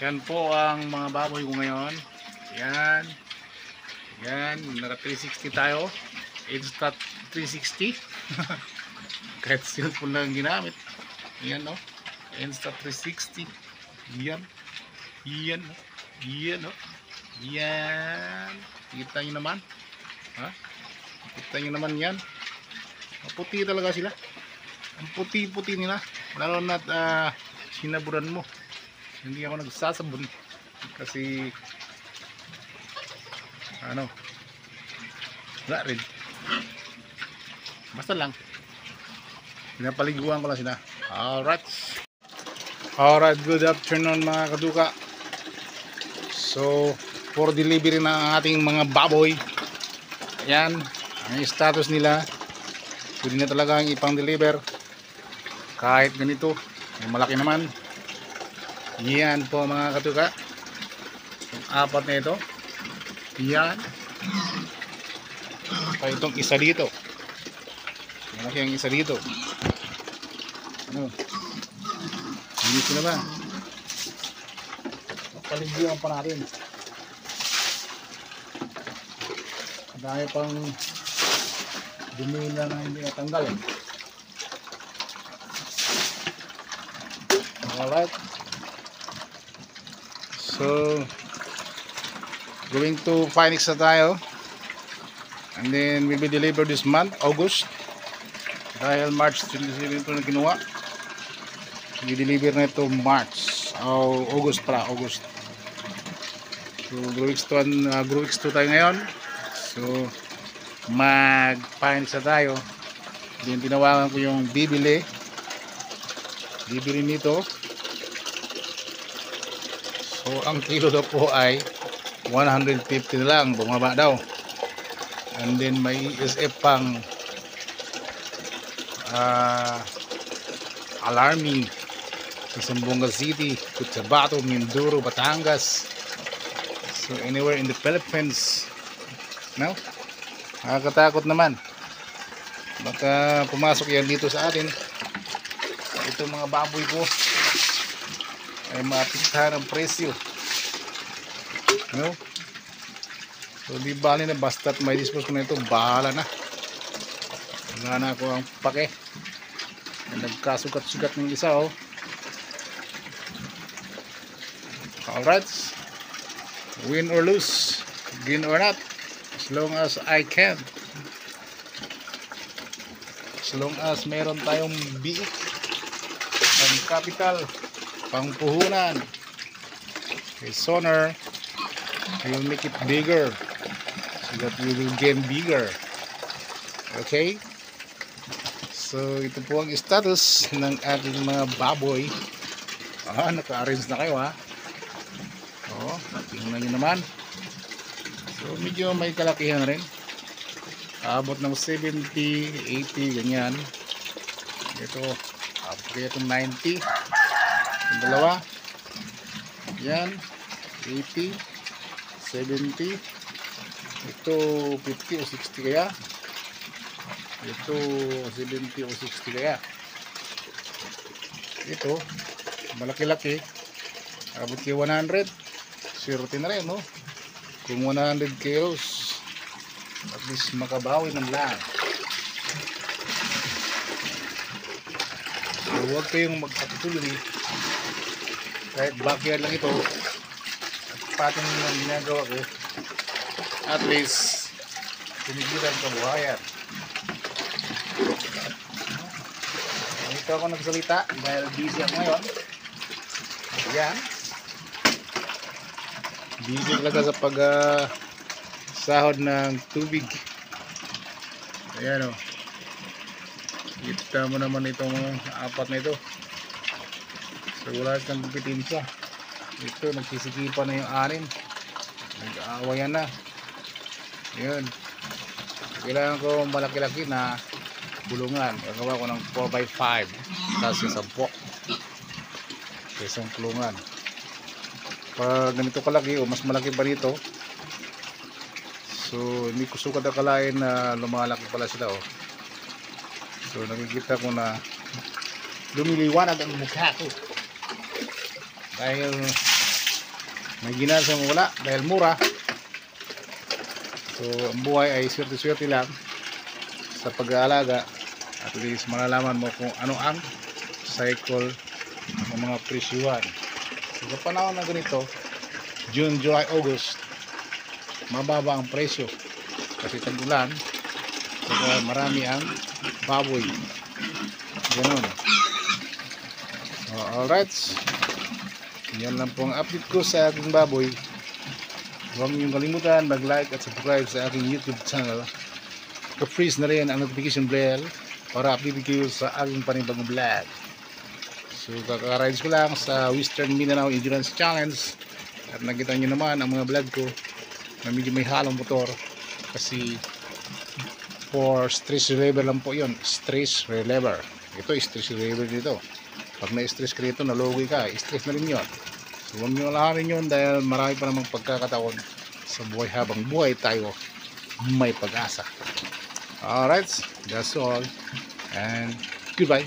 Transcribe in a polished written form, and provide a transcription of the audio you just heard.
Yan po ang mga baboy ko ngayon. Yan. Yan. Naka 360 tayo. Insta 360. Kahit cellphone lang ginamit. Yan no. Insta 360. Yan. Yan. Yan no. Yan. Kita nyo naman. Ha? Kita nyo naman yan. Puti talaga sila. Ang puti-puti nila. Lalo na't sinaburan mo. Hindi ako nagsasabon kasi wala rin, basta lang pinapaliguan ko lang sila. Alright, good afternoon mga kaduka. So for delivery na ating mga baboy, ayan ang status nila. Pwede na talaga ang ipang deliver kahit ganito, malaki naman. Yan po mga katuka, yung apat na ito. Yan pa itong isa dito, malaki ang isa dito. Hindi sila ba paliguan pa natin, dahil pang dumi na hindi natanggal Alright, so going to Phoenix na tayo, and then will be delivered this month, August, dahil March 27 ito na ginawa. I-deliver na ito March o August para August. So Growex 2 tayo ngayon. So mag Phoenix na tayo. Then tinawagan ko yung bibili nito. So ang kilo daw po ay 150 na lang, bumaba daw. And then may ESF pang alarming sa Zamboanga City, Cotabato, Mindoro, Batangas. So anywhere in the Philippines. No? Nakakatakot naman. Baka pumasok yan dito sa atin. Itong mga baboy ko ay maapektahan ang presyo, no? So di bali na, basta't may dispose ko na ito, bahala na. Wala na ako ang pake. Nagkasugat-sugat ng isa, oh. Alright, win or lose, gain or not, as long as I can, as long as meron tayong biik, pang capital, pang puhunan, okay, sonar, I will make it bigger so that we will gain bigger. Okay, so ito po ang status ng ating mga baboy. Naka-arrange na kayo, ha. Tingnan nyo naman. So medyo may kalakihan rin, abot ng 70, 80, ganyan. Ito kaya itong 90, yung dalawa, yan 80, 70, ito 50 o 60 kaya, ito 70 o 60 kaya, ito malaki-laki, abot kay 100, swerte na rin, no? Kung 100 kilos, at least makabawi ng lang. So huwag kayong magpatuloy, kahit backyard lang ito at patin lang ginagawa ko, at least tumigilan ka buhayan. Ito ako nagsalita dahil busy ako ngayon. Ayan, busy talaga sa pag sahod ng tubig. Ayan, o. Kita mo naman itong apat na ito. So wala siyang kompetensya. Ito nagsisikipan na yung anin, nag-aawayan na. Yun, kailangan ko malaki-laki na bulungan. Gagawa ko ng 4x5 kasi 10 isang kulungan. Pag ganito kalaki o mas malaki pa dito, so hindi ko sukat akalain na lumalaki pala sila, oh. So nakikita ko na lumiliwanag ang mukha ko dahil may ginasa mo wala dahil mura. So ang buhay ay swerte-swerte lang sa pag-aalaga. At least malalaman mo kung ano ang cycle ng mga presyuhan. So sa panahon na ganito, June, July, August, mababa ang presyo kasi tag-ulan, kaya marami ang baboy. Ganun. So, alright, yan lang po ang update ko sa aking baboy. Huwag niyong kalimutan mag-like at subscribe sa aking YouTube channel. Pa-freeze na rin ang notification bell para update kayo sa aking panibagong vlog. So kakarides ko lang sa Western Mindanao Endurance Challenge at nakita nyo naman ang mga vlog ko na medyo may halong motor kasi for stress reliever lang po yun. Stress reliever. Ito stress reliever dito. Pag na-stress ka dito, nalugi ka, stress na rin yun. So huwag nyo alahanin yun dahil marami pa namang pagkakataon sa buhay habang buhay tayo may pag-asa. Alright, that's all and goodbye.